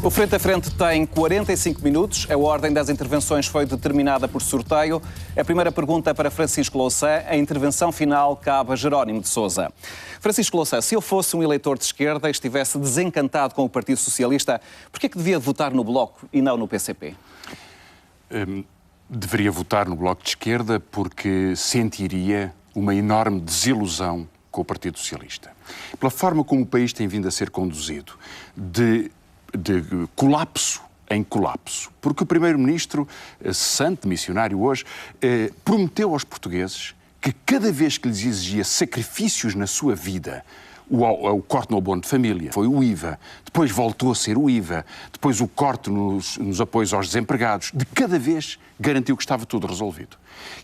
O Frente a Frente tem 45 minutos. A ordem das intervenções foi determinada por sorteio. A primeira pergunta é para Francisco Louçã. A intervenção final cabe a Jerónimo de Sousa. Francisco Louçã, se eu fosse um eleitor de esquerda e estivesse desencantado com o Partido Socialista, por que é que devia votar no Bloco e não no PCP? Deveria votar no Bloco de Esquerda porque sentiria uma enorme desilusão com o Partido Socialista. Pela forma como o país tem vindo a ser conduzido, de colapso em colapso. Porque o Primeiro-Ministro, santo missionário hoje, prometeu aos portugueses que cada vez que lhes exigia sacrifícios na sua vida, o corte no abono de família, foi o IVA, depois voltou a ser o IVA, depois o corte nos apoios aos desempregados, de cada vez garantiu que estava tudo resolvido.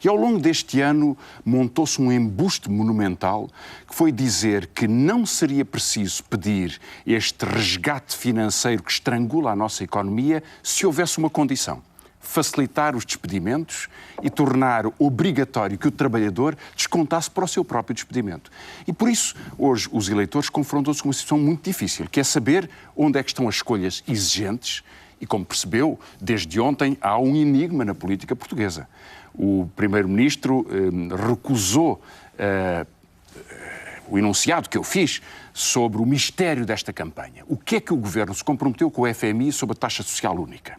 E ao longo deste ano montou-se um embuste monumental que foi dizer que não seria preciso pedir este resgate financeiro que estrangula a nossa economia se houvesse uma condição: facilitar os despedimentos e tornar obrigatório que o trabalhador descontasse para o seu próprio despedimento. E por isso, hoje, os eleitores confrontam-se com uma situação muito difícil, que é saber onde é que estão as escolhas exigentes. E como percebeu, desde ontem há um enigma na política portuguesa. O Primeiro-Ministro recusou o enunciado que eu fiz sobre o mistério desta campanha. O que é que o Governo se comprometeu com o FMI sobre a taxa social única?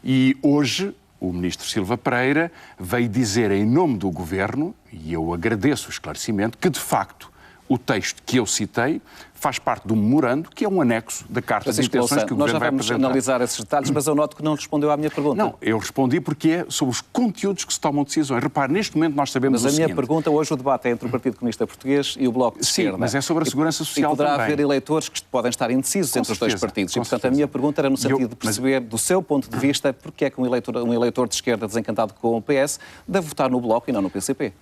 E hoje o Ministro Silva Pereira veio dizer em nome do Governo, e eu agradeço o esclarecimento, que de facto o texto que eu citei faz parte do memorando, que é um anexo da Carta de Intenções que o Governo vai apresentar. Nós já vamos analisar esses detalhes, mas eu noto que não respondeu à minha pergunta. Não, eu respondi porque é sobre os conteúdos que se tomam decisões. Repare, neste momento nós sabemos o seguinte... Mas a minha pergunta, hoje o debate é entre o Partido Comunista Português e o Bloco de Esquerda. Sim, mas é sobre a segurança social também. E poderá haver eleitores que podem estar indecisos entre os dois partidos. E, portanto, a minha pergunta era no sentido de perceber, do seu ponto de vista, porque é que um eleitor de esquerda desencantado com o PS deve votar no Bloco e não no PCP.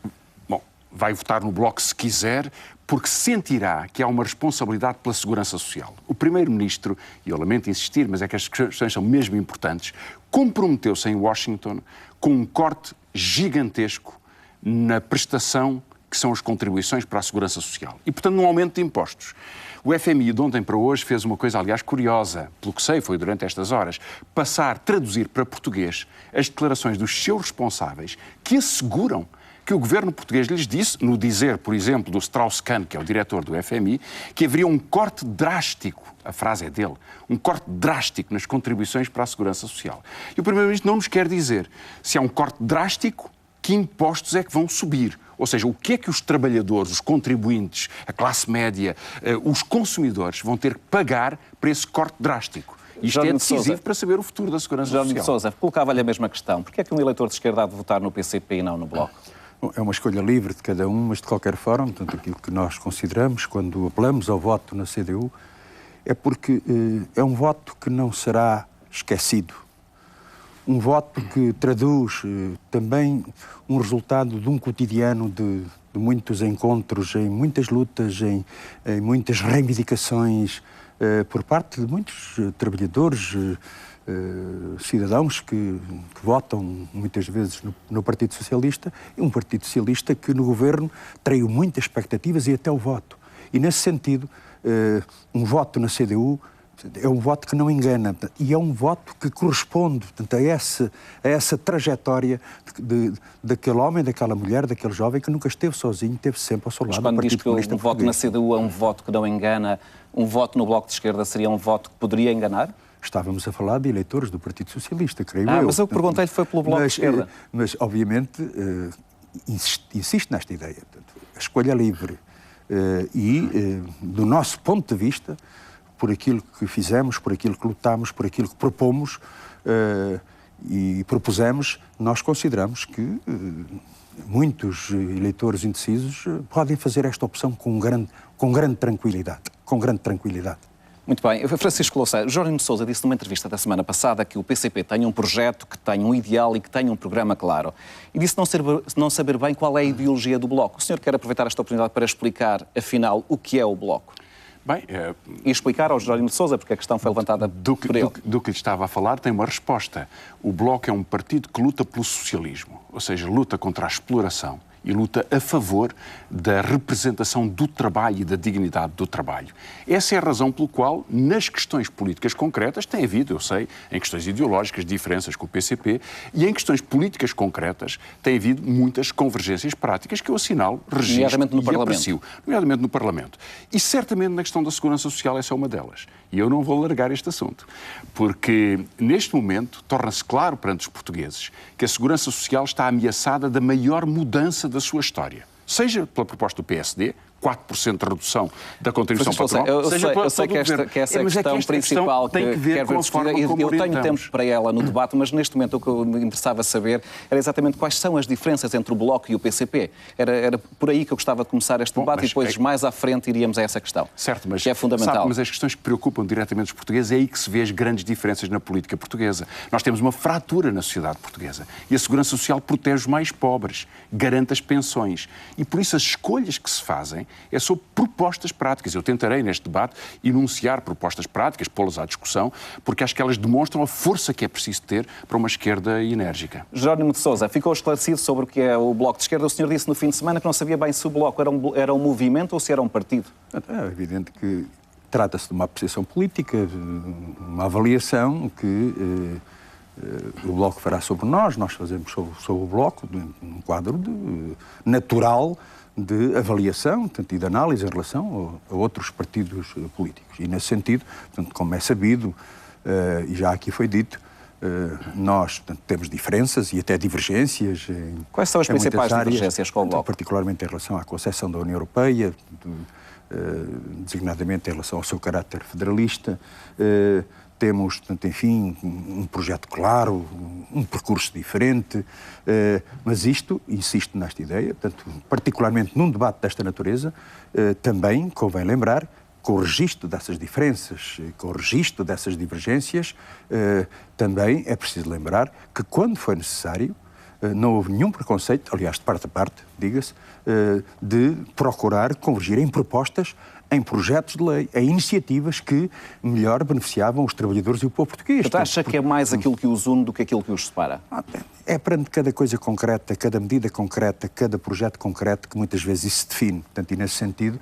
Bom, vai votar no Bloco se quiser, porque sentirá que há uma responsabilidade pela segurança social. O Primeiro-Ministro, e eu lamento insistir, mas é que as questões são mesmo importantes, comprometeu-se em Washington com um corte gigantesco na prestação que são as contribuições para a segurança social. E, portanto, num aumento de impostos. O FMI, de ontem para hoje, fez uma coisa, aliás, curiosa, pelo que sei, foi durante estas horas, traduzir para português as declarações dos seus responsáveis que asseguram que o governo português lhes disse, no dizer, por exemplo, do Strauss-Kahn, que é o diretor do FMI, que haveria um corte drástico, a frase é dele, um corte drástico nas contribuições para a segurança social. E o Primeiro-Ministro não nos quer dizer se há um corte drástico, que impostos é que vão subir. Ou seja, o que é que os trabalhadores, os contribuintes, a classe média, os consumidores vão ter que pagar para esse corte drástico. Isto é decisivo para saber o futuro da segurança social. Jerónimo de Sousa, colocava-lhe a mesma questão. Porquê é que um eleitor de esquerda há de votar no PCP e não no Bloco? Bom, é uma escolha livre de cada um, mas de qualquer forma, portanto, aquilo que nós consideramos quando apelamos ao voto na CDU é porque é um voto que não será esquecido. Um voto que traduz também um resultado de um cotidiano de muitos encontros, em muitas lutas, em muitas reivindicações por parte de muitos trabalhadores, cidadãos que votam muitas vezes no Partido Socialista, e um Partido Socialista que no governo traiu muitas expectativas e até o voto. E nesse sentido, um voto na CDU é um voto que não engana e é um voto que corresponde, portanto, a essa trajetória daquele homem, daquela mulher, daquele jovem que nunca esteve sozinho, esteve sempre ao seu lado. Mas quando diz que um voto na CDU é um voto que não engana, um voto no Bloco de Esquerda seria um voto que poderia enganar? Estávamos a falar de eleitores do Partido Socialista, creio eu. Mas eu perguntei-lhe foi pelo Bloco de Esquerda. Mas, obviamente, insisto nesta ideia. Portanto, a escolha livre do nosso ponto de vista, por aquilo que fizemos, por aquilo que lutámos, por aquilo que propomos e propusemos, nós consideramos que muitos eleitores indecisos podem fazer esta opção com grande tranquilidade. Muito bem. Francisco Louçã, Jerónimo de Sousa disse numa entrevista da semana passada que o PCP tem um projeto, que tem um ideal e que tem um programa claro. E disse não saber bem qual é a ideologia do Bloco. O senhor quer aproveitar esta oportunidade para explicar, afinal, o que é o Bloco? Bem, e explicar ao Jerónimo de Sousa, porque a questão foi levantada por ele. Do que lhe estava a falar, tem uma resposta. O Bloco é um partido que luta pelo socialismo, ou seja, luta contra a exploração e luta a favor da representação do trabalho e da dignidade do trabalho. Essa é a razão pelo qual, nas questões políticas concretas, tem havido, eu sei, em questões ideológicas, diferenças com o PCP, e em questões políticas concretas tem havido muitas convergências práticas que eu assinalo, registro e aprecio, nomeadamente no Parlamento. E certamente na questão da segurança social essa é uma delas. E eu não vou largar este assunto, porque neste momento torna-se claro perante os portugueses que a segurança social está ameaçada da maior mudança da sua história. Seja pela proposta do PSD, 4% de redução da contribuição patronal, eu sei que essa é a questão principal que quer ver discutida. Eu tenho tempo para ela no debate, mas neste momento o que me interessava saber era exatamente quais são as diferenças entre o Bloco e o PCP. Era por aí que eu gostava de começar este debate e depois mais à frente iríamos a essa questão. Certo, mas que é fundamental. Mas as questões que preocupam diretamente os portugueses é aí que se vê as grandes diferenças na política portuguesa. Nós temos uma fratura na sociedade portuguesa e a segurança social protege os mais pobres, garante as pensões e por isso as escolhas que se fazem é sobre propostas práticas. Eu tentarei, neste debate, enunciar propostas práticas, pô-las à discussão, porque acho que elas demonstram a força que é preciso ter para uma esquerda enérgica. Jerónimo de Sousa, ficou esclarecido sobre o que é o Bloco de Esquerda. O senhor disse no fim de semana que não sabia bem se o Bloco era um movimento ou se era um partido. É evidente que trata-se de uma apreciação política, uma avaliação que o Bloco fará sobre nós fazemos sobre o Bloco, num quadro natural de avaliação, portanto, e de análise em relação a outros partidos políticos. E, nesse sentido, portanto, como é sabido, e já aqui foi dito, nós portanto, temos diferenças e até divergências. Quais são as principais divergências com o Bloco? Particularmente em relação à concepção da União Europeia, designadamente em relação ao seu caráter federalista. Temos, portanto, enfim, um projeto claro, um percurso diferente, mas isto, insisto nesta ideia, portanto, particularmente num debate desta natureza, também convém lembrar, com o registro dessas diferenças, com o registro dessas divergências, também é preciso lembrar que quando foi necessário, não houve nenhum preconceito, aliás, de parte a parte, diga-se, de procurar convergir em propostas, em projetos de lei, em iniciativas que melhor beneficiavam os trabalhadores e o povo português. Então acha que é mais aquilo que os une do que aquilo que os separa? É perante cada coisa concreta, cada medida concreta, cada projeto concreto que muitas vezes isso se define. Portanto, e nesse sentido,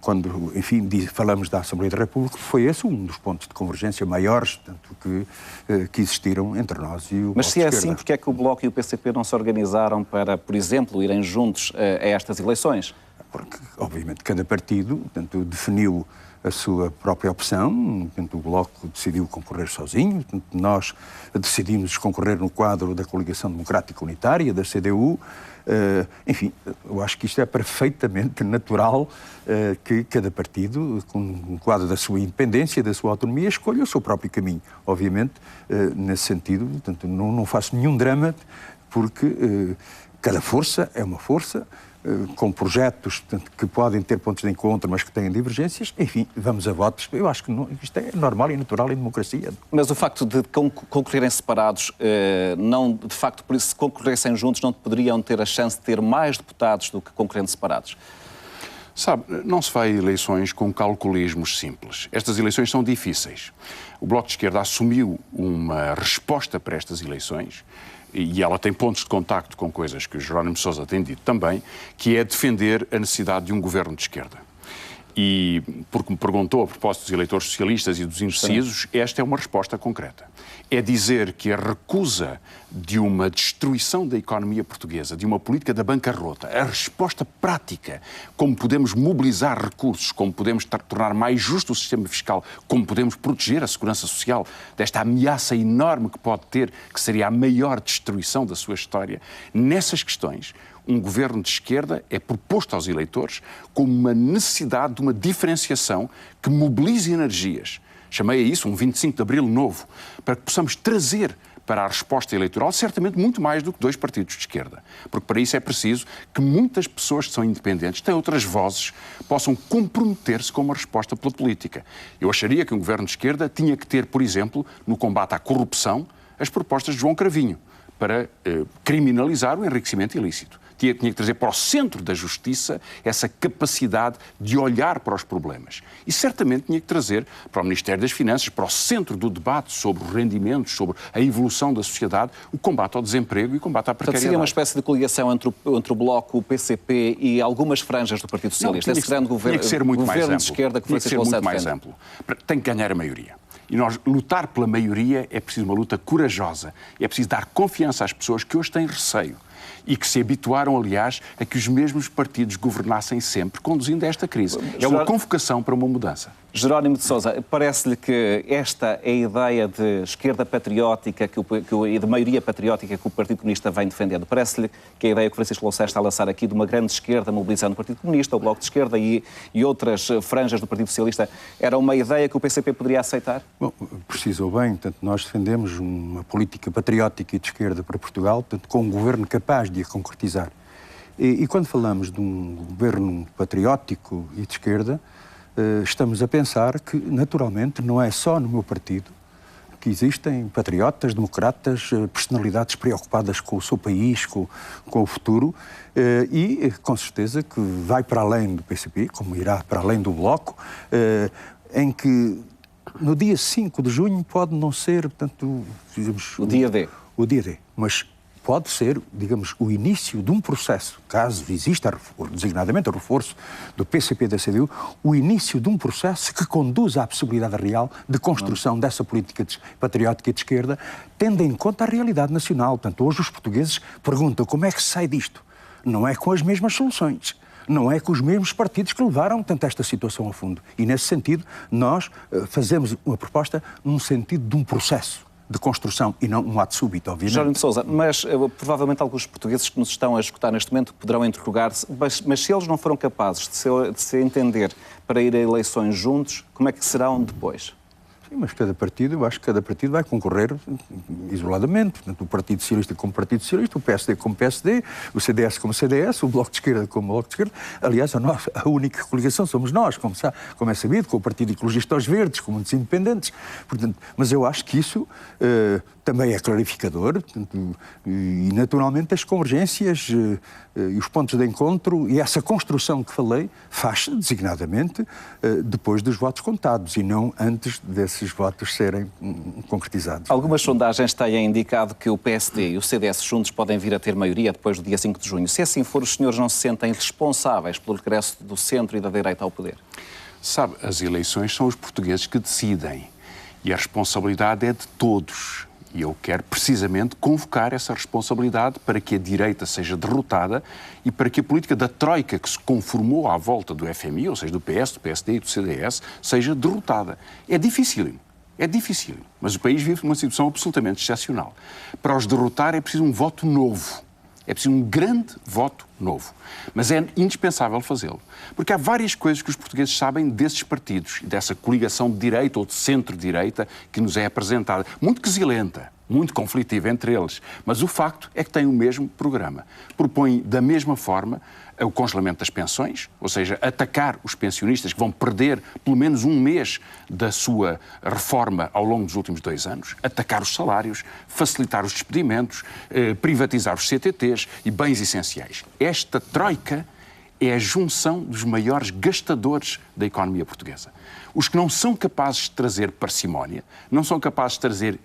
quando, enfim, falamos da Assembleia da República, foi esse um dos pontos de convergência maiores, portanto, que existiram entre nós e o Bloco de Esquerda. Mas se é assim, porque é que o Bloco e o PCP não se organizaram para, por exemplo, irem juntos a estas eleições? Porque, obviamente, cada partido, portanto, definiu a sua própria opção, portanto, o Bloco decidiu concorrer sozinho, portanto, nós decidimos concorrer no quadro da Coligação Democrática Unitária, da CDU, enfim, eu acho que isto é perfeitamente natural que cada partido, com o quadro da sua independência, da sua autonomia, escolha o seu próprio caminho. Obviamente, nesse sentido, portanto, não faço nenhum drama, porque cada força é uma força, com projetos, portanto, que podem ter pontos de encontro, mas que têm divergências, enfim, vamos a votos. Eu acho que isto é normal e natural em democracia. Mas o facto de concorrerem separados, não, de facto, por isso, se concorressem juntos, não poderiam ter a chance de ter mais deputados do que concorrendo separados? Sabe, não se vai a eleições com calculismos simples. Estas eleições são difíceis. O Bloco de Esquerda assumiu uma resposta para estas eleições, e ela tem pontos de contacto com coisas que o Jerónimo de Sousa tem dito também, que é defender a necessidade de um governo de esquerda. E, porque me perguntou a propósito dos eleitores socialistas e dos indecisos, esta é uma resposta concreta. É dizer que a recusa de uma destruição da economia portuguesa, de uma política da bancarrota, a resposta prática, como podemos mobilizar recursos, como podemos tornar mais justo o sistema fiscal, como podemos proteger a segurança social desta ameaça enorme que pode ter, que seria a maior destruição da sua história, nessas questões, um governo de esquerda é proposto aos eleitores como uma necessidade de uma diferenciação que mobilize energias. Chamei a isso um 25 de Abril novo, para que possamos trazer para a resposta eleitoral certamente muito mais do que 2 partidos de esquerda. Porque para isso é preciso que muitas pessoas que são independentes, têm outras vozes, possam comprometer-se com uma resposta pela política. Eu acharia que um governo de esquerda tinha que ter, por exemplo, no combate à corrupção, as propostas de João Cravinho, para criminalizar o enriquecimento ilícito. tinha que trazer para o centro da justiça essa capacidade de olhar para os problemas. E certamente tinha que trazer para o Ministério das Finanças, para o centro do debate sobre os rendimentos, sobre a evolução da sociedade, o combate ao desemprego e o combate à precariedade. Portanto, seria uma espécie de coligação entre o Bloco, o PCP e algumas franjas do Partido Socialista. Esse grande governo de esquerda que Francisco Louçã defende. Mais amplo. Tem que ganhar a maioria. E nós lutar pela maioria é preciso uma luta corajosa. É preciso dar confiança às pessoas que hoje têm receio e que se habituaram, aliás, a que os mesmos partidos governassem sempre, conduzindo a esta crise. É uma convocação para uma mudança. Jerónimo de Sousa, parece-lhe que esta é a ideia de esquerda patriótica e de maioria patriótica que o Partido Comunista vem defendendo? Parece-lhe que a ideia que Francisco Louçã está a lançar aqui de uma grande esquerda mobilizando o Partido Comunista, o Bloco de Esquerda e outras franjas do Partido Socialista era uma ideia que o PCP poderia aceitar? Bom, precisou bem. Portanto, nós defendemos uma política patriótica e de esquerda para Portugal, portanto, com um governo capaz de a concretizar. E quando falamos de um governo patriótico e de esquerda, estamos a pensar que, naturalmente, não é só no meu partido que existem patriotas, democratas, personalidades preocupadas com o seu país, com o futuro, e com certeza que vai para além do PCP, como irá para além do Bloco, em que no dia 5 de junho pode não ser, portanto, digamos, o dia D. O dia D, mas pode ser, digamos, o início de um processo, caso exista designadamente o reforço do PCP e da CDU, o início de um processo que conduza à possibilidade real de construção dessa política patriótica de esquerda, tendo em conta a realidade nacional. Portanto, hoje os portugueses perguntam como é que se sai disto. Não é com as mesmas soluções. Não é com os mesmos partidos que levaram tanto esta situação a fundo. E, nesse sentido, nós fazemos uma proposta num sentido de um processo de construção e não um ato súbito, obviamente. Jerónimo de Sousa, mas provavelmente alguns portugueses que nos estão a escutar neste momento poderão interrogar-se, mas se eles não foram capazes de se entender para ir a eleições juntos, como é que serão depois? Sim, mas cada partido, eu acho que cada partido vai concorrer isoladamente. Portanto, o Partido Socialista como Partido Socialista, o PSD como PSD, o CDS como CDS, o Bloco de Esquerda como Bloco de Esquerda. Aliás, a única coligação somos nós, como é sabido, com o Partido Ecologista aos Verdes, com muitos independentes. Portanto, mas eu acho que isso também é clarificador, portanto, e naturalmente as convergências e os pontos de encontro e essa construção que falei faz-se designadamente depois dos votos contados e não antes desses votos serem concretizados. Algumas sondagens têm indicado que o PSD e o CDS juntos podem vir a ter maioria depois do dia 5 de junho. Se assim for, os senhores não se sentem responsáveis pelo regresso do centro e da direita ao poder? Sabe, as eleições são os portugueses que decidem e a responsabilidade é de todos. E eu quero precisamente convocar essa responsabilidade para que a direita seja derrotada e para que a política da troika que se conformou à volta do FMI, ou seja, do PS, do PSD e do CDS, seja derrotada. É difícil, mas o país vive uma situação absolutamente excepcional. Para os derrotar é preciso um voto novo. É preciso um grande voto novo. Mas é indispensável fazê-lo. Porque há várias coisas que os portugueses sabem desses partidos, dessa coligação de direita ou de centro-direita que nos é apresentada. Muito quesilenta, muito conflitiva entre eles. Mas o facto é que têm o mesmo programa. Propõem da mesma forma o congelamento das pensões, ou seja, atacar os pensionistas que vão perder pelo menos um mês da sua reforma ao longo dos últimos 2 anos, atacar os salários, facilitar os despedimentos, privatizar os CTTs e bens essenciais. Esta troika é a junção dos maiores gastadores da economia portuguesa. Os que não são capazes de trazer parcimónia, não são capazes de trazer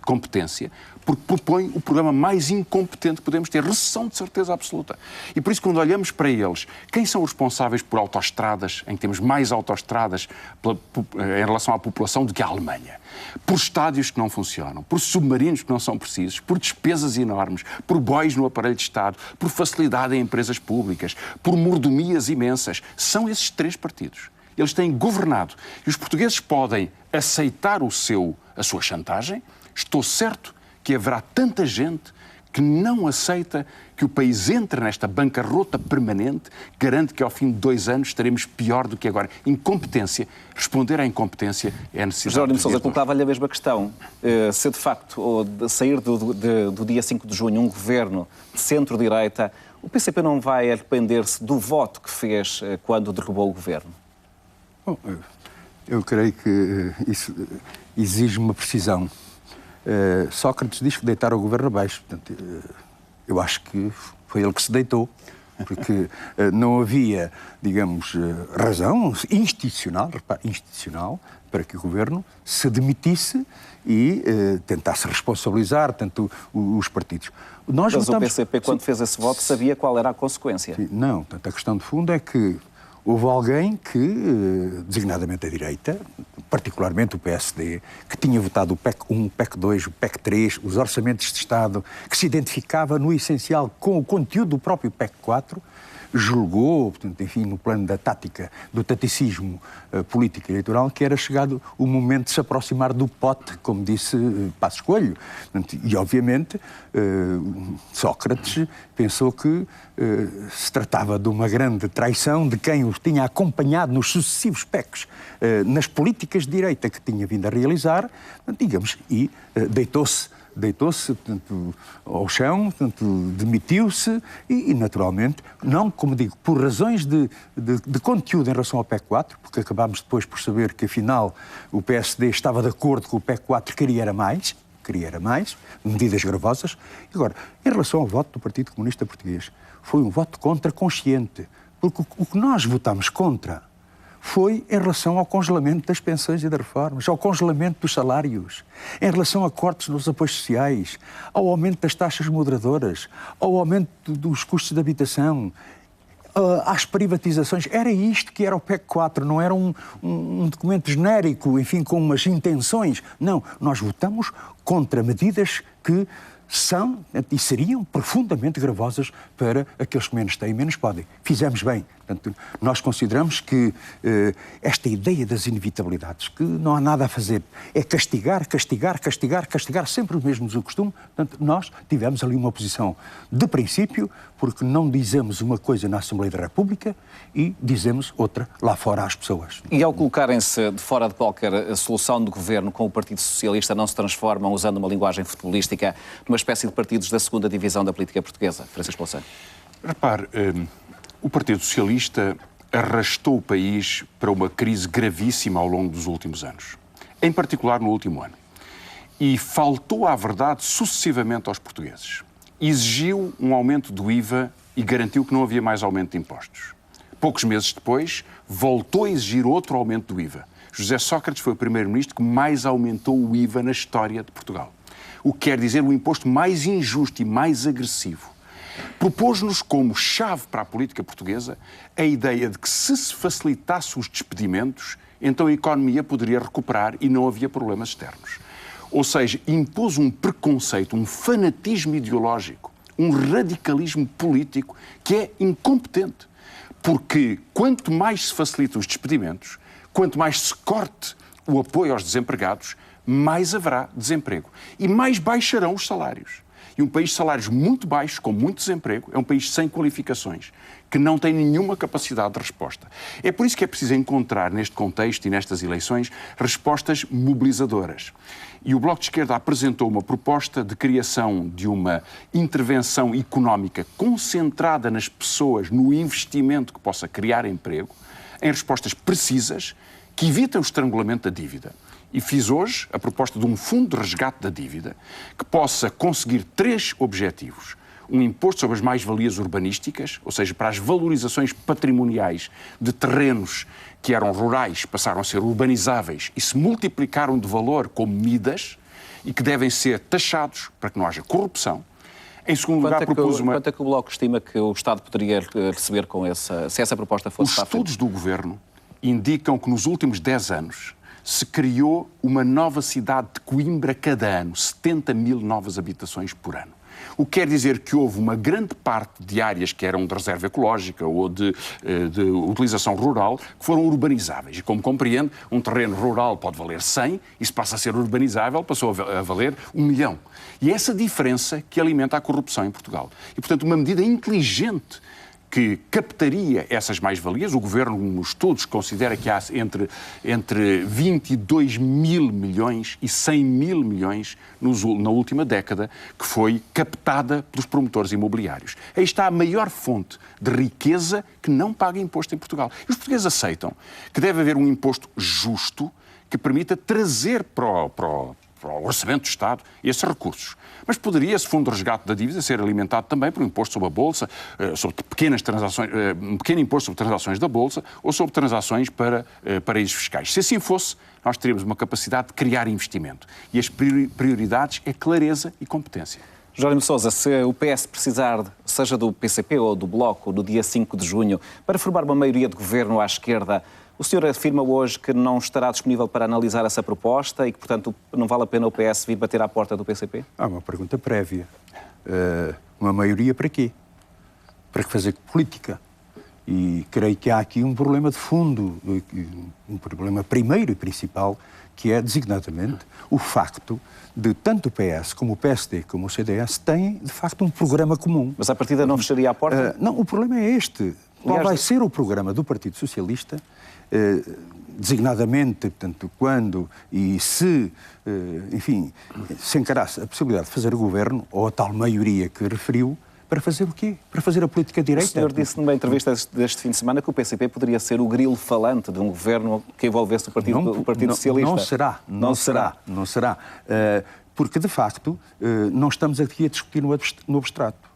competência, porque propõe o programa mais incompetente que podemos ter, recessão de certeza absoluta. E por isso, quando olhamos para eles, quem são os responsáveis por autoestradas, em que temos mais autoestradas em relação à população do que a Alemanha? Por estádios que não funcionam, por submarinos que não são precisos, por despesas enormes, por bois no aparelho de Estado, por facilidade em empresas públicas, por mordomias imensas. São esses 3 partidos. Eles têm governado. E os portugueses podem aceitar a sua chantagem. Estou certo que haverá tanta gente que não aceita que o país entre nesta bancarrota permanente, garante que ao fim de 2 anos estaremos pior do que agora. Incompetência. Responder à incompetência é necessário. Jerónimo de Sousa, colocava-lhe a mesma questão. Se de facto, ou de sair do dia 5 de junho, um governo de centro-direita, o PCP não vai arrepender-se do voto que fez quando derrubou o governo? Bom, eu creio que isso exige uma precisão. Sócrates diz que deitar o governo abaixo. Portanto, eu acho que Foi ele que se deitou, porque não havia, digamos, razão institucional para que o Governo se demitisse e tentasse responsabilizar tanto os partidos. Mas o PCP, quando fez esse voto, sabia qual era a consequência? Sim, não, portanto, a questão de fundo é que houve alguém que, designadamente a direita, particularmente o PSD, que tinha votado o PEC 1, o PEC 2, o PEC 3, os orçamentos de Estado, que se identificava no essencial com o conteúdo do próprio PEC 4, julgou, portanto, enfim, no plano da tática, do taticismo político e eleitoral, que era chegado o momento de se aproximar do pote, como disse Passos Coelho. E, obviamente, Sócrates pensou que se tratava de uma grande traição de quem os tinha acompanhado nos sucessivos PECs, nas políticas de direita que tinha vindo a realizar, digamos, e deitou-se, portanto, ao chão, portanto, demitiu-se e, naturalmente, não, como digo, por razões de conteúdo em relação ao PEC 4, porque acabámos depois por saber que, afinal, o PSD estava de acordo com o PEC 4, queria mais, medidas gravosas. Agora, em relação ao voto do Partido Comunista Português, foi um voto contra consciente, porque o que nós votámos contra foi em relação ao congelamento das pensões e das reformas, ao congelamento dos salários, em relação a cortes nos apoios sociais, ao aumento das taxas moderadoras, ao aumento dos custos de habitação, às privatizações. Era isto que era o PEC 4, não era um documento genérico, enfim, com umas intenções. Não, nós votamos contra medidas que são e seriam profundamente gravosas para aqueles que menos têm e menos podem. Fizemos bem. Portanto, nós consideramos que esta ideia das inevitabilidades, que não há nada a fazer, é castigar, sempre os mesmos o costume. Portanto, nós tivemos ali uma posição de princípio, porque não dizemos uma coisa na Assembleia da República e dizemos outra lá fora às pessoas. E ao colocarem-se de fora de qualquer solução de governo com o Partido Socialista, não se transformam, usando uma linguagem futebolística, numa espécie de partidos da segunda divisão da política portuguesa? Francisco Louçã. Repare, o Partido Socialista arrastou o país para uma crise gravíssima ao longo dos últimos anos, em particular no último ano. E faltou à verdade sucessivamente aos portugueses. Exigiu um aumento do IVA e garantiu que não havia mais aumento de impostos. Poucos meses depois, voltou a exigir outro aumento do IVA. José Sócrates foi o primeiro-ministro que mais aumentou o IVA na história de Portugal. O que quer dizer o imposto mais injusto e mais agressivo. Propôs-nos como chave para a política portuguesa a ideia de que se facilitasse os despedimentos, então a economia poderia recuperar e não havia problemas externos. Ou seja, impôs um preconceito, um fanatismo ideológico, um radicalismo político que é incompetente. Porque quanto mais se facilitam os despedimentos, quanto mais se corte o apoio aos desempregados, mais haverá desemprego e mais baixarão os salários. E um país de salários muito baixos, com muito desemprego, é um país sem qualificações, que não tem nenhuma capacidade de resposta. É por isso que é preciso encontrar, neste contexto e nestas eleições, respostas mobilizadoras. E o Bloco de Esquerda apresentou uma proposta de criação de uma intervenção económica concentrada nas pessoas, no investimento que possa criar emprego, em respostas precisas, que evitem o estrangulamento da dívida. E fiz hoje a proposta de um fundo de resgate da dívida que possa conseguir 3 objetivos. Um imposto sobre as mais-valias urbanísticas, ou seja, para as valorizações patrimoniais de terrenos que eram rurais, passaram a ser urbanizáveis e se multiplicaram de valor como medidas e que devem ser taxados para que não haja corrupção. Em segundo lugar, propus uma... Quanto é que o Bloco estima que o Estado poderia receber com se essa proposta fosse para a frente? Os estudos do Governo indicam que nos últimos 10 anos se criou uma nova cidade de Coimbra cada ano, 70 mil novas habitações por ano. O que quer dizer que houve uma grande parte de áreas que eram de reserva ecológica ou de utilização rural que foram urbanizáveis. E como compreende, um terreno rural pode valer 100 e se passa a ser urbanizável, passou a valer 1 milhão. E é essa diferença que alimenta a corrupção em Portugal. E, portanto, uma medida inteligente que captaria essas mais-valias. O Governo, nos estudos, considera que há entre 22 mil milhões e 100 mil milhões na última década que foi captada pelos promotores imobiliários. Aí está a maior fonte de riqueza que não paga imposto em Portugal. E os portugueses aceitam que deve haver um imposto justo que permita trazer para para o orçamento do Estado, esses recursos. Mas poderia esse fundo de resgate da dívida ser alimentado também por um imposto sobre a Bolsa, sobre pequenas transações, um pequeno imposto sobre transações da Bolsa ou sobre transações para paraísos fiscais. Se assim fosse, nós teríamos uma capacidade de criar investimento. E as prioridades é clareza e competência. Jerónimo de Sousa, se o PS precisar, seja do PCP ou do Bloco, no dia 5 de junho, para formar uma maioria de governo à esquerda, o senhor afirma hoje que não estará disponível para analisar essa proposta e que, portanto, não vale a pena o PS vir bater à porta do PCP? Uma pergunta prévia. Uma maioria para quê? Para fazer política. E creio que há aqui um problema de fundo, um problema primeiro e principal, que é, designadamente, o facto de tanto o PS como o PSD como o CDS têm, de facto, um programa comum. Mas, à partida, não fecharia a porta? Não, o problema é este. Qual vai ser o programa do Partido Socialista, designadamente, portanto, quando e se, enfim, se encarasse a possibilidade de fazer o governo, ou a tal maioria que referiu, para fazer o quê? Para fazer a política direita? O senhor disse numa entrevista deste fim de semana que o PCP poderia ser o grilo falante de um governo que envolvesse o Partido Socialista. Não será. Porque, de facto, não estamos aqui a discutir no abstrato.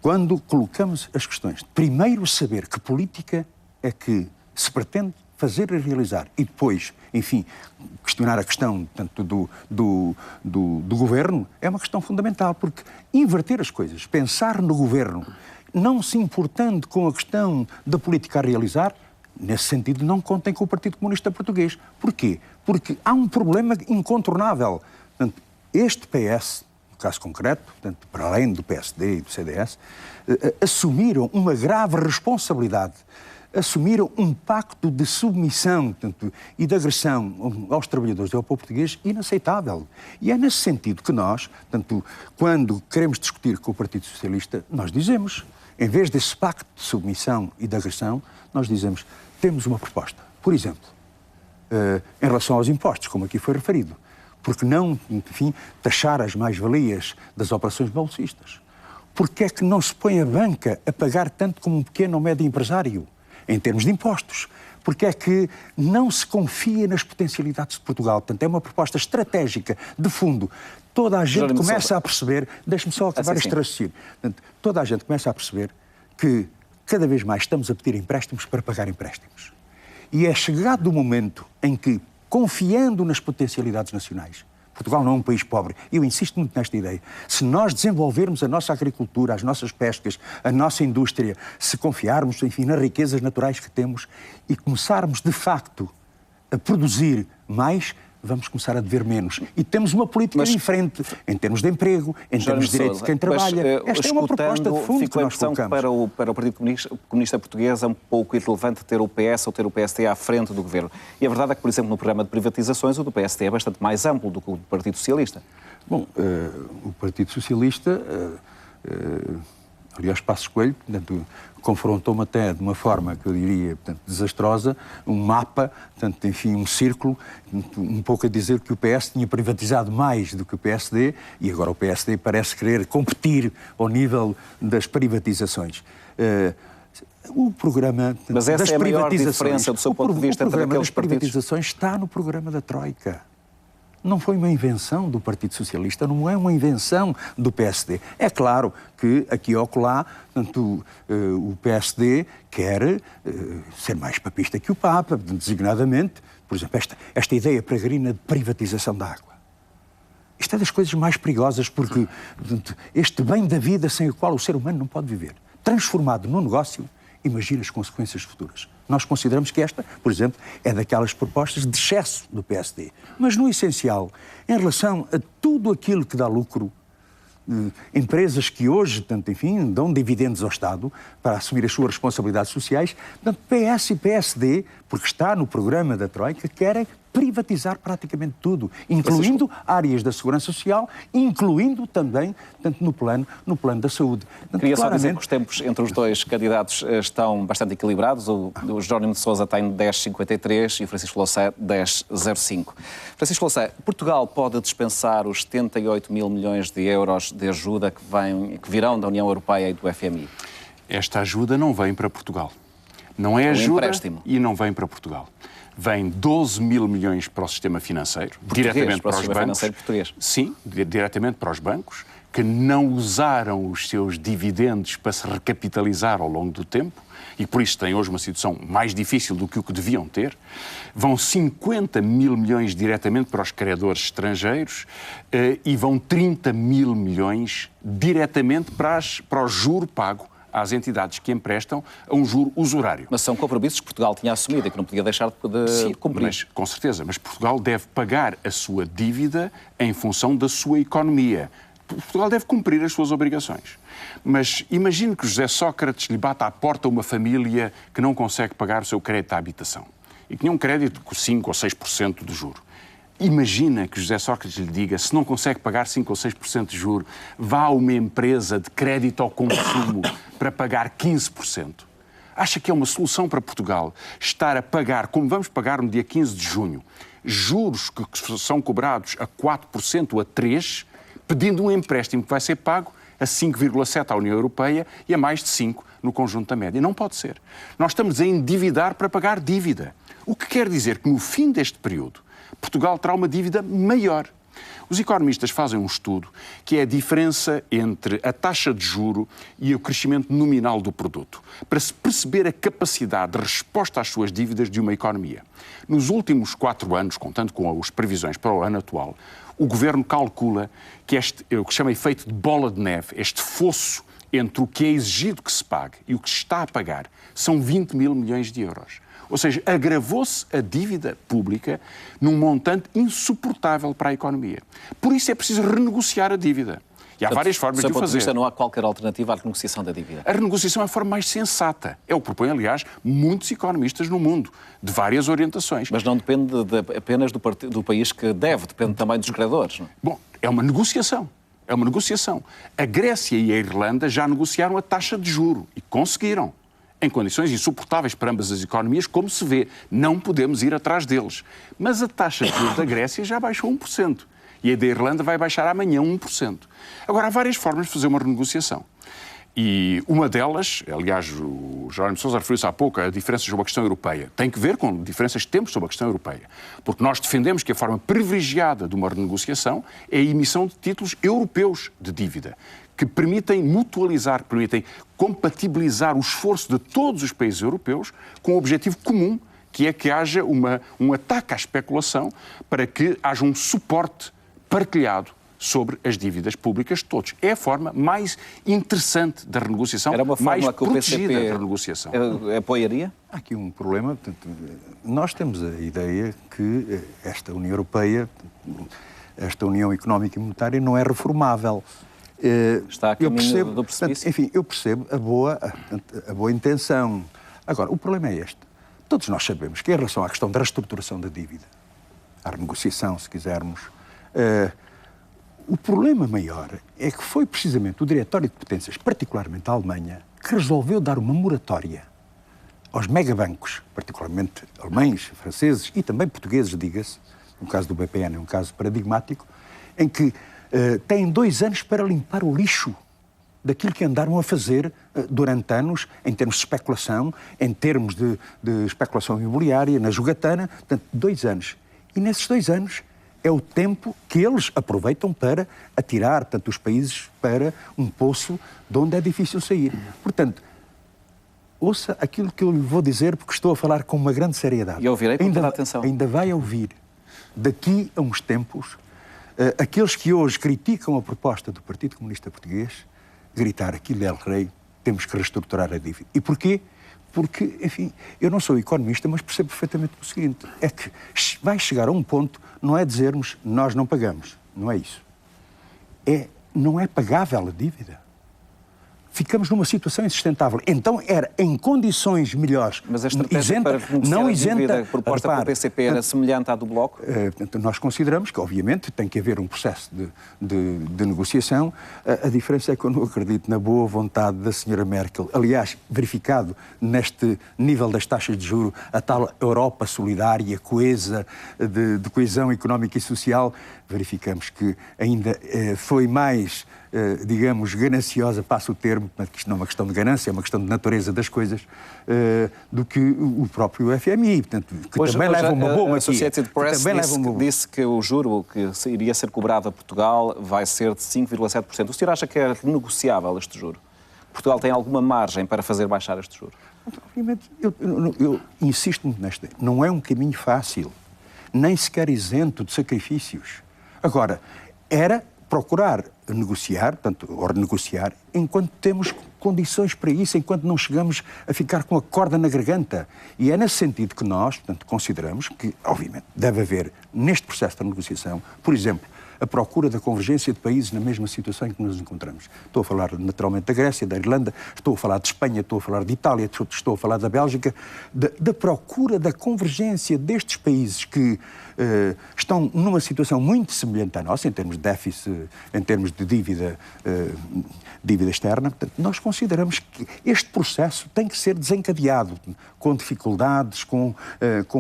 Quando colocamos as questões, primeiro saber que política é que se pretende fazer e realizar e depois, enfim, questionar a questão, portanto, do governo é uma questão fundamental, porque inverter as coisas, pensar no governo, não se importando com a questão da política a realizar, nesse sentido não contem com o Partido Comunista Português. Porquê? Porque há um problema incontornável. Portanto, este PS, no caso concreto, portanto, para além do PSD e do CDS, assumiram uma grave responsabilidade, assumiram um pacto de submissão, portanto, e de agressão aos trabalhadores e ao povo português inaceitável. E é nesse sentido que nós, portanto, quando queremos discutir com o Partido Socialista, nós dizemos, em vez desse pacto de submissão e de agressão, nós dizemos, temos uma proposta. Por exemplo, em relação aos impostos, como aqui foi referido, porque não, enfim, taxar as mais-valias das operações bolsistas? Porque é que não se põe a banca a pagar tanto como um pequeno ou médio empresário, em termos de impostos? Porque é que não se confia nas potencialidades de Portugal? Portanto, é uma proposta estratégica, de fundo. Toda a gente começa a perceber, deixe-me só acabar este raciocínio, toda a gente começa a perceber que cada vez mais estamos a pedir empréstimos para pagar empréstimos. E é chegado o momento em que, confiando nas potencialidades nacionais, Portugal não é um país pobre, eu insisto muito nesta ideia, se nós desenvolvermos a nossa agricultura, as nossas pescas, a nossa indústria, se confiarmos, enfim, nas riquezas naturais que temos e começarmos, de facto, a produzir mais, vamos começar a dever menos. E temos uma política diferente em termos de emprego, em termos de direitos de quem trabalha. Esta é uma proposta de fundo que nós colocamos. Para o Partido Comunista Português é um pouco irrelevante ter o PS ou ter o PSD à frente do governo. E a verdade é que, por exemplo, no programa de privatizações, o do PSD é bastante mais amplo do que o do Partido Socialista. Bom, o Partido Socialista, aliás, Passos Coelho, portanto, confrontou-me até de uma forma que eu diria, portanto, desastrosa, um mapa, portanto, enfim, um círculo, um pouco a dizer que o PS tinha privatizado mais do que o PSD e agora o PSD parece querer competir ao nível das privatizações. O programa Mas essa é a maior diferença do seu ponto de vista entre aqueles partidos? O programa das privatizações está no programa da Troika. Não foi uma invenção do Partido Socialista, não é uma invenção do PSD. É claro que aqui ou acolá, portanto, o PSD quer ser mais papista que o Papa, designadamente, por exemplo, esta ideia peregrina de privatização da água. Isto é das coisas mais perigosas porque portanto, este bem da vida sem o qual o ser humano não pode viver, transformado num negócio, imagina as consequências futuras. Nós consideramos que esta, por exemplo, é daquelas propostas de excesso do PSD. Mas, no essencial, em relação a tudo aquilo que dá lucro, empresas que hoje, tanto, enfim, dão dividendos ao Estado para assumir as suas responsabilidades sociais, portanto, PS e PSD, porque está no programa da Troika, querem privatizar praticamente tudo, incluindo áreas da segurança social, incluindo também, portanto, no plano da saúde. Portanto, queria só dizer que os tempos entre os dois candidatos estão bastante equilibrados. O Jerónimo de Sousa tem 10,53 e o Francisco Louçã 10,05. Francisco Louçã, Portugal pode dispensar os 78 mil milhões de euros de ajuda que virão da União Europeia e do FMI? Esta ajuda não vem para Portugal. Não é ajuda empréstimo. E não vem para Portugal. vêm 12 mil milhões para o sistema financeiro, diretamente para os bancos. Sim, diretamente para os bancos, que não usaram os seus dividendos para se recapitalizar ao longo do tempo e por isso têm hoje uma situação mais difícil do que o que deviam ter. Vão 50 mil milhões diretamente para os credores estrangeiros e vão 30 mil milhões diretamente para o juro pago às entidades que emprestam a um juro usurário. Mas são compromissos que Portugal tinha assumido e que não podia deixar de cumprir. Mas, com certeza, mas Portugal deve pagar a sua dívida em função da sua economia. Portugal deve cumprir as suas obrigações. Mas imagine que José Sócrates lhe bata à porta uma família que não consegue pagar o seu crédito à habitação e que tinha um crédito com 5 ou 6% de juro. Imagina que José Sócrates lhe diga, se não consegue pagar 5 ou 6% de juro, vá a uma empresa de crédito ao consumo para pagar 15%. Acha que é uma solução para Portugal estar a pagar, como vamos pagar no dia 15 de junho, juros que são cobrados a 4% ou a 3%, pedindo um empréstimo que vai ser pago a 5,7% à União Europeia e a mais de 5% no conjunto da média? Não pode ser. Nós estamos a endividar para pagar dívida. O que quer dizer que no fim deste período, Portugal terá uma dívida maior. Os economistas fazem um estudo que é a diferença entre a taxa de juro e o crescimento nominal do produto, para se perceber a capacidade de resposta às suas dívidas de uma economia. Nos últimos 4 anos, contando com as previsões para o ano atual, o Governo calcula que o que chama efeito de bola de neve, este fosso entre o que é exigido que se pague e o que se está a pagar, são 20 mil milhões de euros. Ou seja, agravou-se a dívida pública num montante insuportável para a economia. Por isso é preciso renegociar a dívida. E há várias formas de o fazer. Não há qualquer alternativa à renegociação da dívida? A renegociação é a forma mais sensata. É o que propõem, aliás, muitos economistas no mundo, de várias orientações. Mas não depende apenas do país que deve, depende também dos credores, não é? Bom, é uma negociação. É uma negociação. A Grécia e a Irlanda já negociaram a taxa de juro e conseguiram. Em condições insuportáveis para ambas as economias, como se vê. Não podemos ir atrás deles. Mas a taxa de juros da Grécia já baixou 1%. E a da Irlanda vai baixar amanhã 1%. Agora, há várias formas de fazer uma renegociação. E uma delas, aliás, o Jerónimo de Sousa referiu-se há pouco, a diferença sobre a questão europeia. Tem que ver com diferenças que temos sobre a questão europeia. Porque nós defendemos que a forma privilegiada de uma renegociação é a emissão de títulos europeus de dívida, que permitem mutualizar, que permitem compatibilizar o esforço de todos os países europeus com o objetivo comum, que é que haja um ataque à especulação para que haja um suporte partilhado sobre as dívidas públicas de todos. É a forma mais interessante da renegociação, era uma forma mais que o protegida PCP da renegociação. Apoiaria? Há aqui um problema. Nós temos a ideia que esta União Europeia, esta União Económica e Monetária, não é reformável. Está a caminho do precipício? Enfim, eu percebo a boa intenção. Agora, o problema é este. Todos nós sabemos que, em relação à questão da reestruturação da dívida, à renegociação, se quisermos, o problema maior é que foi precisamente o Diretório de Potências, particularmente a Alemanha, que resolveu dar uma moratória aos megabancos, particularmente alemães, franceses e também portugueses, diga-se, no caso do BPN é um caso paradigmático, em que têm 2 anos para limpar o lixo daquilo que andaram a fazer durante anos, em termos de especulação, em termos de especulação imobiliária, na jogatana, portanto, 2 anos. E nesses 2 anos é o tempo que eles aproveitam para atirar, portanto, os países para um poço de onde é difícil sair. Portanto, ouça aquilo que eu lhe vou dizer, porque estou a falar com uma grande seriedade. E ouvirei com toda a atenção. Ainda vai ouvir, daqui a uns tempos, aqueles que hoje criticam a proposta do Partido Comunista Português, gritar aquilo é o rei, temos que reestruturar a dívida. E porquê? Porque, enfim, eu não sou economista, mas percebo perfeitamente o seguinte, é que vai chegar a um ponto, não é dizermos nós não pagamos, não é isso. Não é pagável a dívida. Ficamos numa situação insustentável. Então era em condições melhores. Mas a estratégia para renegociar a dívida proposta pelo PCP era semelhante à do Bloco? Nós consideramos que, obviamente, tem que haver um processo de negociação. A diferença é que eu não acredito na boa vontade da senhora Merkel. Aliás, verificado neste nível das taxas de juros, a tal Europa solidária, coesa, de coesão económica e social, verificamos que ainda foi mais digamos, gananciosa, passo o termo, mas isto não é uma questão de ganância, é uma questão de natureza das coisas, do que o próprio FMI, portanto, que hoje, também leva uma bomba a aqui. Associated Press disse que o juro que iria ser cobrado a Portugal vai ser de 5,7%. O senhor acha que é renegociável este juro? Portugal tem alguma margem para fazer baixar este juro? Obviamente, eu insisto muito nesta. Não é um caminho fácil, nem sequer isento de sacrifícios. Agora, era procurar negociar, portanto, ou renegociar, enquanto temos condições para isso, enquanto não chegamos a ficar com a corda na garganta. E é nesse sentido que nós, portanto, consideramos que, obviamente, deve haver, neste processo de negociação, por exemplo, a procura da convergência de países na mesma situação em que nos encontramos. Estou a falar naturalmente da Grécia, da Irlanda, estou a falar de Espanha, estou a falar de Itália, estou a falar da Bélgica, da procura da convergência destes países que estão numa situação muito semelhante à nossa, em termos de déficit, em termos de dívida externa. Portanto, nós consideramos que este processo tem que ser desencadeado, com dificuldades, com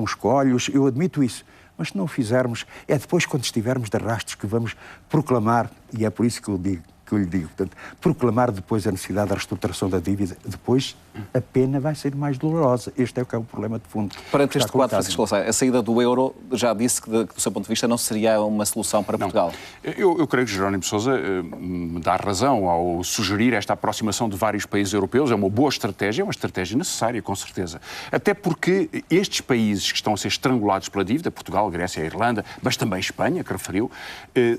escolhos, eu admito isso. Mas se não o fizermos, é depois, quando estivermos de arrastos, que vamos proclamar, e é por isso que eu lhe digo, portanto, proclamar depois a necessidade da reestruturação da dívida, depois a pena vai ser mais dolorosa. Este é o que é o problema de fundo. Perante este quadro, Francisco Louçã, a saída do euro já disse que, do seu ponto de vista, não seria uma solução para Portugal. Eu creio que Jerónimo de Sousa me dá razão ao sugerir esta aproximação de vários países europeus. É uma boa estratégia, é uma estratégia necessária, com certeza. Até porque estes países que estão a ser estrangulados pela dívida, Portugal, Grécia, Irlanda, mas também Espanha, que referiu,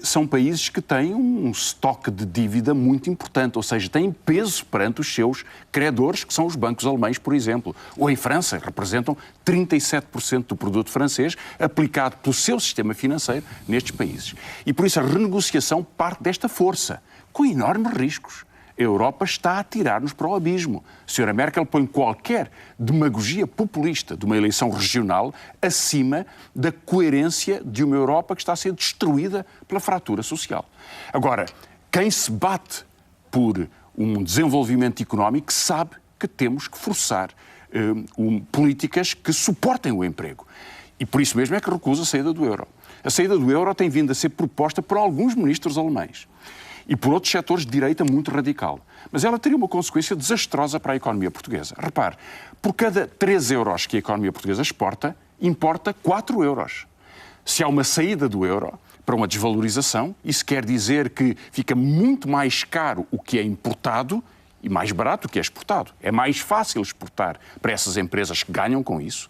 são países que têm um estoque de dívida muito importante, ou seja, têm peso perante os seus credores, que são os bancos alemães, por exemplo. Ou em França, representam 37% do produto francês aplicado pelo seu sistema financeiro nestes países. E por isso a renegociação parte desta força, com enormes riscos. A Europa está a tirar-nos para o abismo. A senhora Merkel põe qualquer demagogia populista de uma eleição regional acima da coerência de uma Europa que está a ser destruída pela fratura social. Agora, quem se bate por um desenvolvimento económico sabe que temos que forçar políticas que suportem o emprego. E por isso mesmo é que recusa a saída do euro. A saída do euro tem vindo a ser proposta por alguns ministros alemães e por outros setores de direita muito radical. Mas ela teria uma consequência desastrosa para a economia portuguesa. Repare, por cada 3 euros que a economia portuguesa exporta, importa 4 euros. Se há uma saída do euro para uma desvalorização, isso quer dizer que fica muito mais caro o que é importado e mais barato o que é exportado. É mais fácil exportar para essas empresas que ganham com isso,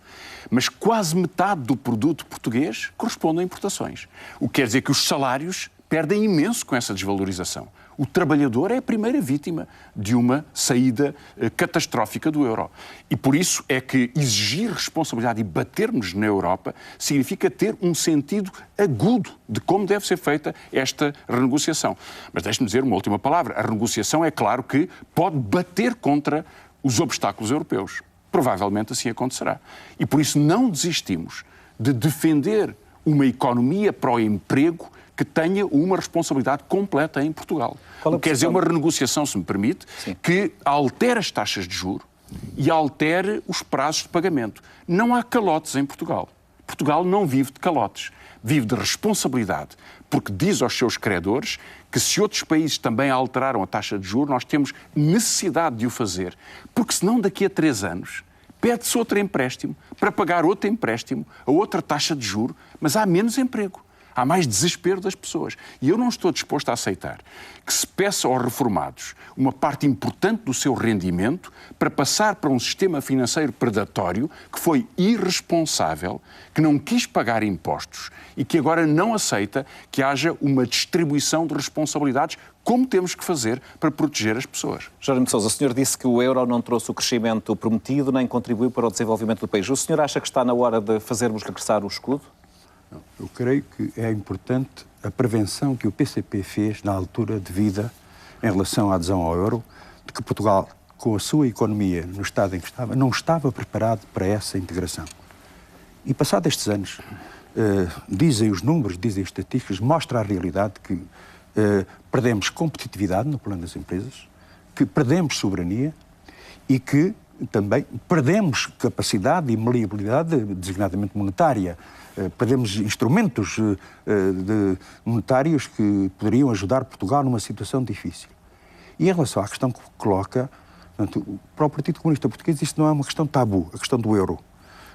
mas quase metade do produto português corresponde a importações. O que quer dizer que os salários perdem imenso com essa desvalorização. O trabalhador é a primeira vítima de uma saída catastrófica do euro. E por isso é que exigir responsabilidade e batermos na Europa significa ter um sentido agudo de como deve ser feita esta renegociação. Mas deixe-me dizer uma última palavra. A renegociação é claro que pode bater contra os obstáculos europeus. Provavelmente assim acontecerá. E por isso não desistimos de defender uma economia para o emprego que tenha uma responsabilidade completa em Portugal. Quer dizer, uma renegociação, se me permite, sim, que altere as taxas de juros e altere os prazos de pagamento. Não há calotes em Portugal. Portugal não vive de calotes, vive de responsabilidade, porque diz aos seus credores que se outros países também alteraram a taxa de juros, nós temos necessidade de o fazer, porque senão daqui a 3 anos pede-se outro empréstimo para pagar outro empréstimo a outra taxa de juros, mas há menos emprego. Há mais desespero das pessoas. E eu não estou disposto a aceitar que se peça aos reformados uma parte importante do seu rendimento para passar para um sistema financeiro predatório que foi irresponsável, que não quis pagar impostos e que agora não aceita que haja uma distribuição de responsabilidades como temos que fazer para proteger as pessoas. Jerónimo de Sousa, o senhor disse que o euro não trouxe o crescimento prometido nem contribuiu para o desenvolvimento do país. O senhor acha que está na hora de fazermos regressar o escudo? Eu creio que é importante a prevenção que o PCP fez na altura devida em relação à adesão ao euro, de que Portugal, com a sua economia no estado em que estava, não estava preparado para essa integração. E passados estes anos, dizem os números, dizem as estatísticas, mostra a realidade que perdemos competitividade no plano das empresas, que perdemos soberania e que também perdemos capacidade e maleabilidade, designadamente monetária. Perdemos instrumentos monetários que poderiam ajudar Portugal numa situação difícil. E em relação à questão que coloca, portanto, para o Partido Comunista Português isto não é uma questão tabu, a questão do euro.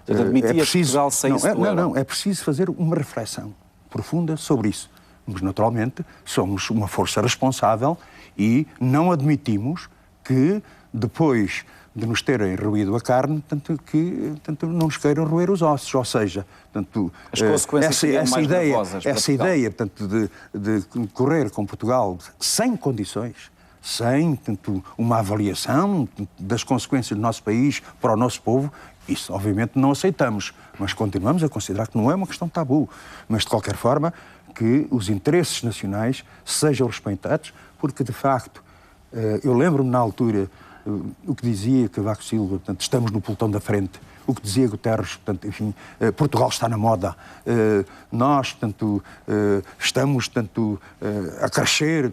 É preciso, Portugal saísse do euro. Não, é preciso fazer uma reflexão profunda sobre isso. Mas, naturalmente, somos uma força responsável e não admitimos que, depois de nos terem roído a carne, tanto não nos queiram roer os ossos. Ou seja, tanto, as consequências essa ideia portanto, de correr com Portugal sem condições, sem tanto, uma avaliação das consequências do nosso país para o nosso povo, isso obviamente não aceitamos, mas continuamos a considerar que não é uma questão tabu. Mas, de qualquer forma, que os interesses nacionais sejam respeitados, porque, de facto, eu lembro-me na altura o que dizia Cavaco Silva, portanto, estamos no pelotão da frente, o que dizia Guterres, portanto, enfim, Portugal está na moda, nós, portanto, estamos, portanto, a crescer,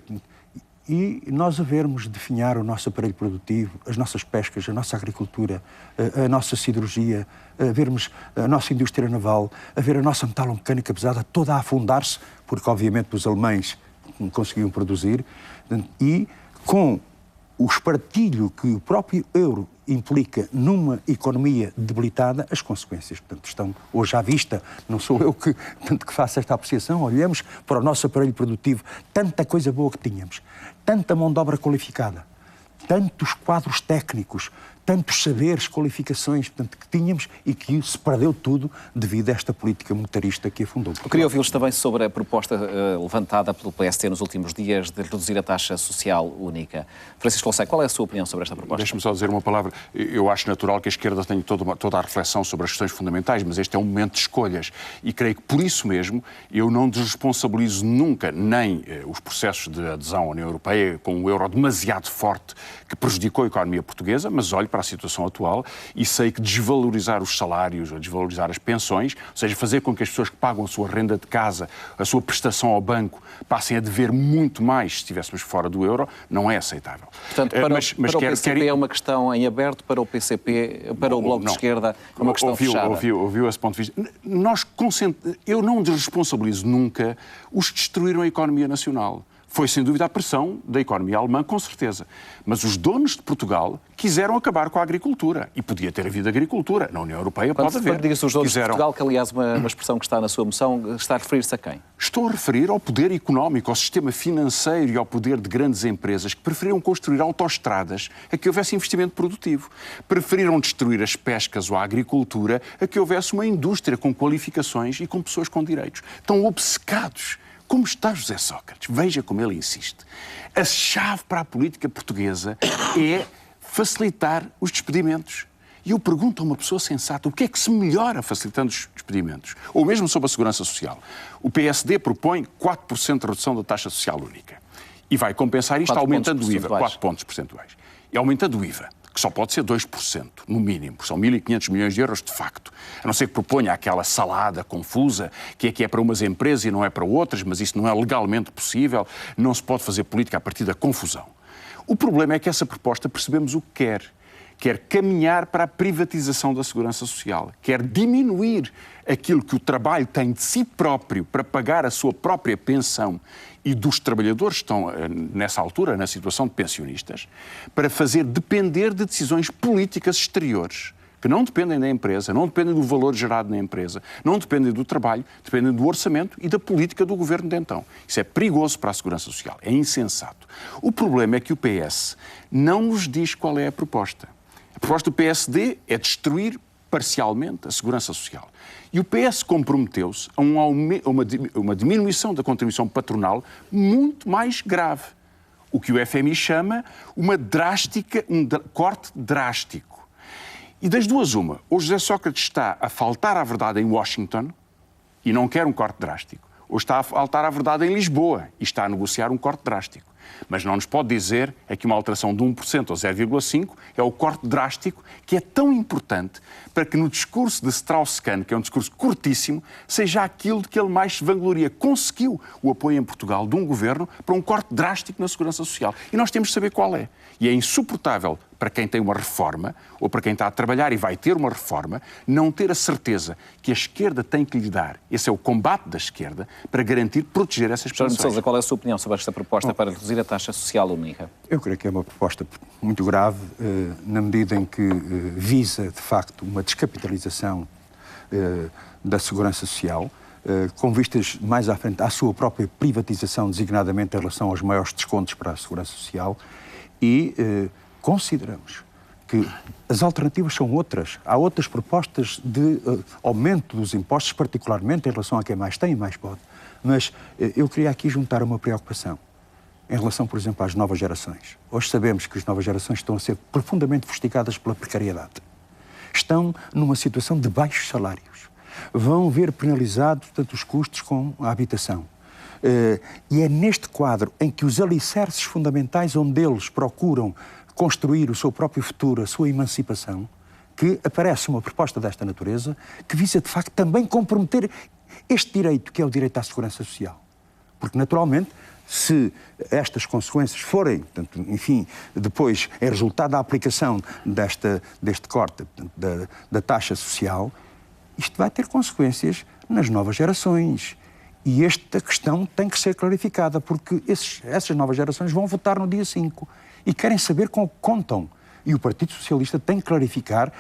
e nós havermos definhar o nosso aparelho produtivo, as nossas pescas, a nossa agricultura, a nossa siderurgia, a vermos a nossa indústria naval, a ver a nossa metalomecânica pesada toda a afundar-se, porque obviamente os alemães conseguiam produzir, e com o espartilho que o próprio euro implica numa economia debilitada, as consequências, portanto, estão hoje à vista. Não sou eu que faço esta apreciação. Olhamos para o nosso aparelho produtivo, tanta coisa boa que tínhamos, tanta mão de obra qualificada, tantos quadros técnicos, tantos saberes, qualificações, portanto, que tínhamos e que se perdeu tudo devido a esta política monetarista que afundou. Eu queria ouvi-los também sobre a proposta levantada pelo PST nos últimos dias de reduzir a taxa social única. Francisco Louçã, qual é a sua opinião sobre esta proposta? Deixe-me só dizer uma palavra. Eu acho natural que a esquerda tenha toda a reflexão sobre as questões fundamentais, mas este é um momento de escolhas e creio que por isso mesmo eu não desresponsabilizo nunca nem os processos de adesão à União Europeia com um euro demasiado forte que prejudicou a economia portuguesa, mas olho para a situação atual e sei que desvalorizar os salários, ou desvalorizar as pensões, ou seja, fazer com que as pessoas que pagam a sua renda de casa, a sua prestação ao banco, passem a dever muito mais se estivéssemos fora do euro, não é aceitável. Portanto, para o PCP é uma questão em aberto, para o PCP, para o Bloco de Esquerda, é uma questão fechada. Ouviu esse ponto de vista. Eu não desresponsabilizo nunca os que destruíram a economia nacional. Foi, sem dúvida, a pressão da economia alemã, com certeza. Mas os donos de Portugal quiseram acabar com a agricultura. E podia ter havido agricultura. Na União Europeia pode haver. Quando diga-se os donos de Portugal, que aliás uma expressão que está na sua moção, está a referir-se a quem? Estou a referir ao poder económico, ao sistema financeiro e ao poder de grandes empresas que preferiram construir autoestradas a que houvesse investimento produtivo. Preferiram destruir as pescas ou a agricultura a que houvesse uma indústria com qualificações e com pessoas com direitos. Estão obcecados. Como está José Sócrates? Veja como ele insiste. A chave para a política portuguesa é facilitar os despedimentos. E eu pergunto a uma pessoa sensata, o que é que se melhora facilitando os despedimentos? Ou mesmo sobre a segurança social. O PSD propõe 4% de redução da taxa social única. E vai compensar isto aumentando o IVA, 4 pontos percentuais. E aumentando o IVA, que só pode ser 2%, no mínimo, são 1.500 milhões de euros de facto. A não ser que proponha aquela salada confusa, que é para umas empresas e não é para outras, mas isso não é legalmente possível, não se pode fazer política a partir da confusão. O problema é que essa proposta percebemos o que quer. Quer caminhar para a privatização da segurança social, quer diminuir aquilo que o trabalho tem de si próprio para pagar a sua própria pensão e dos trabalhadores que estão nessa altura, na situação de pensionistas, para fazer depender de decisões políticas exteriores, que não dependem da empresa, não dependem do valor gerado na empresa, não dependem do trabalho, dependem do orçamento e da política do governo de então. Isso é perigoso para a segurança social, é insensato. O problema é que o PS não nos diz qual é a proposta. A proposta do PSD é destruir parcialmente a segurança social. E o PS comprometeu-se a uma diminuição da contribuição patronal muito mais grave. O que o FMI chama um corte drástico. E das duas uma, ou José Sócrates está a faltar à verdade em Washington e não quer um corte drástico, ou está a faltar à verdade em Lisboa e está a negociar um corte drástico. Mas não nos pode dizer é que uma alteração de 1% ou 0,5% é o corte drástico que é tão importante para que no discurso de Strauss-Kahn, que é um discurso curtíssimo, seja aquilo de que ele mais se vangloria. Conseguiu o apoio em Portugal de um governo para um corte drástico na segurança social. E nós temos de saber qual é. E é insuportável para quem tem uma reforma, ou para quem está a trabalhar e vai ter uma reforma, não ter a certeza que a esquerda tem que lhe dar. Esse é o combate da esquerda para garantir, proteger essas Jerónimo pensões. de Sousa, qual é a sua opinião sobre esta proposta para reduzir a taxa social única? Eu creio que é uma proposta muito grave, na medida em que visa, de facto, uma descapitalização da segurança social, com vistas mais à frente à sua própria privatização, designadamente em relação aos maiores descontos para a segurança social, e consideramos que as alternativas são outras. Há outras propostas de aumento dos impostos, particularmente em relação a quem mais tem e mais pode. Mas eu queria aqui juntar uma preocupação em relação, por exemplo, às novas gerações. Hoje sabemos que as novas gerações estão a ser profundamente fustigadas pela precariedade. Estão numa situação de baixos salários. Vão ver penalizados, portanto, os custos com a habitação. E é neste quadro em que os alicerces fundamentais onde eles procuram construir o seu próprio futuro, a sua emancipação, que aparece uma proposta desta natureza que visa, de facto, também comprometer este direito, que é o direito à segurança social. Porque, naturalmente, se estas consequências forem, portanto, enfim, depois é resultado da aplicação deste corte da taxa social, isto vai ter consequências nas novas gerações. E esta questão tem que ser clarificada, porque essas novas gerações vão votar no dia 5 e querem saber com o que contam. E o Partido Socialista tem que clarificar,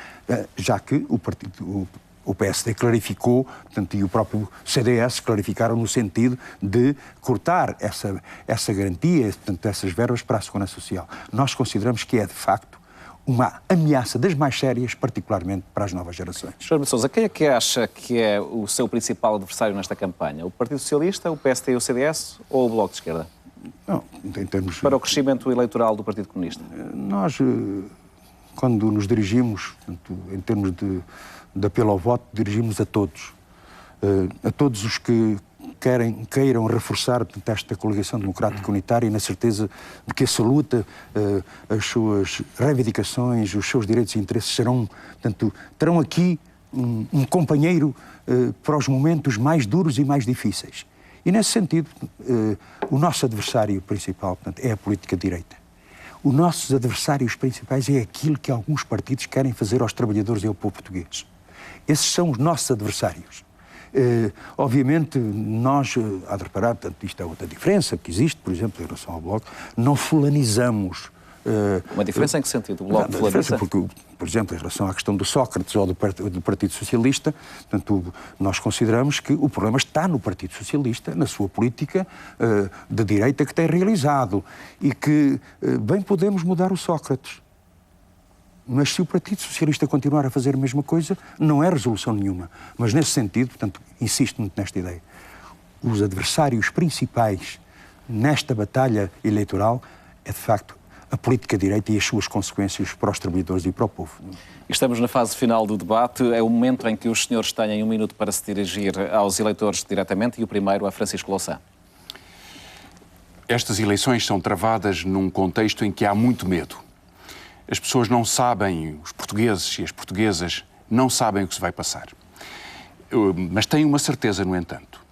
já que o PSD clarificou, portanto, e o próprio CDS clarificaram no sentido de cortar essa garantia, portanto, essas verbas para a segurança social. Nós consideramos que é, de facto, uma ameaça das mais sérias, particularmente para as novas gerações. Jerónimo de Sousa, quem é que acha que é o seu principal adversário nesta campanha? O Partido Socialista, o PSD e o CDS ou o Bloco de Esquerda? Não, em termos... Para o crescimento eleitoral do Partido Comunista? Nós, quando nos dirigimos, portanto, em termos de apelo ao voto, dirigimos a todos. A todos os que queiram reforçar, portanto, esta coligação democrática unitária, na certeza de que essa luta, as suas reivindicações, os seus direitos e interesses terão aqui um companheiro para os momentos mais duros e mais difíceis. E, nesse sentido, o nosso adversário principal, portanto, é a política de direita. Os nossos adversários principais é aquilo que alguns partidos querem fazer aos trabalhadores e ao povo português. Esses são os nossos adversários. Obviamente, nós, há de reparar, portanto, isto é outra diferença que existe, por exemplo, em relação ao Bloco, não fulanizamos. Uma diferença em que sentido? O Bloco fulaniza? Porque, por exemplo, em relação à questão do Sócrates ou do Partido Socialista, portanto, nós consideramos que o problema está no Partido Socialista, na sua política de direita que tem realizado e que bem podemos mudar o Sócrates. Mas se o Partido Socialista continuar a fazer a mesma coisa, não é resolução nenhuma. Mas nesse sentido, portanto, insisto muito nesta ideia, os adversários principais nesta batalha eleitoral é, de facto, a política de direita e as suas consequências para os trabalhadores e para o povo. Estamos na fase final do debate. É o momento em que os senhores têm 1 minuto para se dirigir aos eleitores diretamente e o primeiro a Francisco Louçã. Estas eleições são travadas num contexto em que há muito medo. As pessoas não sabem, os portugueses e as portuguesas não sabem o que se vai passar. Mas têm uma certeza, no entanto.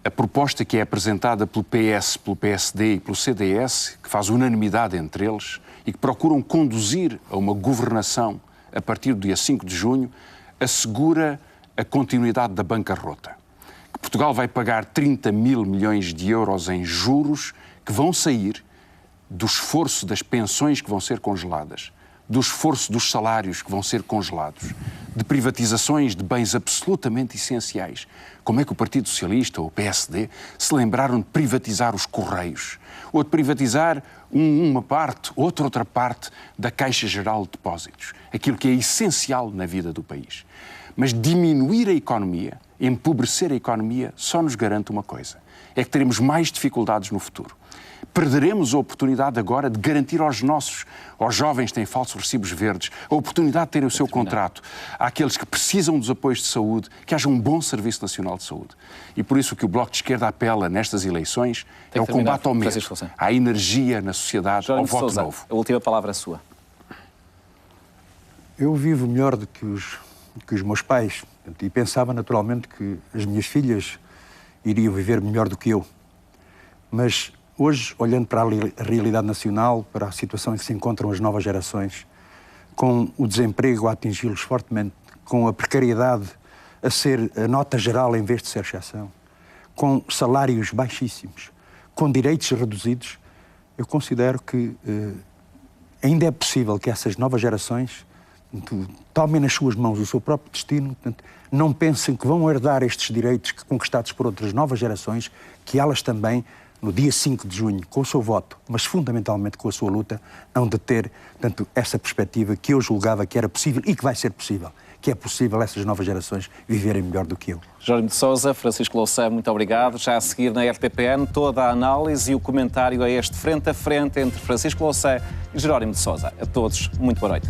A proposta que é apresentada pelo PS, pelo PSD e pelo CDS, que faz unanimidade entre eles e que procuram conduzir a uma governação a partir do dia 5 de junho, assegura a continuidade da bancarrota. Que Portugal vai pagar 30 mil milhões de euros em juros que vão sair do esforço das pensões que vão ser congeladas, do esforço dos salários que vão ser congelados, de privatizações de bens absolutamente essenciais. Como é que o Partido Socialista ou o PSD se lembraram de privatizar os Correios? Ou de privatizar uma parte, outra parte da Caixa Geral de Depósitos? Aquilo que é essencial na vida do país. Mas diminuir a economia, empobrecer a economia, só nos garante uma coisa: é que teremos mais dificuldades no futuro. Perderemos a oportunidade agora de garantir aos jovens que têm falsos recibos verdes, a oportunidade de terem o seu contrato, àqueles que precisam dos apoios de saúde, que haja um bom Serviço Nacional de Saúde. E por isso o que o Bloco de Esquerda apela nestas eleições é o combate ao medo, à energia na sociedade, ao voto novo. A última palavra é sua. Eu vivo melhor do que os meus pais e pensava naturalmente que as minhas filhas iriam viver melhor do que eu. Mas hoje, olhando para a realidade nacional, para a situação em que se encontram as novas gerações, com o desemprego a atingi-los fortemente, com a precariedade a ser a nota geral em vez de ser exceção, com salários baixíssimos, com direitos reduzidos, eu considero que ainda é possível que essas novas gerações tomem nas suas mãos o seu próprio destino, não pensem que vão herdar estes direitos conquistados por outras novas gerações, que elas também, no dia 5 de junho, com o seu voto, mas fundamentalmente com a sua luta, hão de ter, portanto, essa perspectiva que eu julgava que era possível e que vai ser possível, que é possível essas novas gerações viverem melhor do que eu. Jerónimo de Sousa, Francisco Louçã, muito obrigado. Já a seguir na RTPN toda a análise e o comentário a este frente a frente entre Francisco Louçã e Jerónimo de Sousa. A todos, muito boa noite.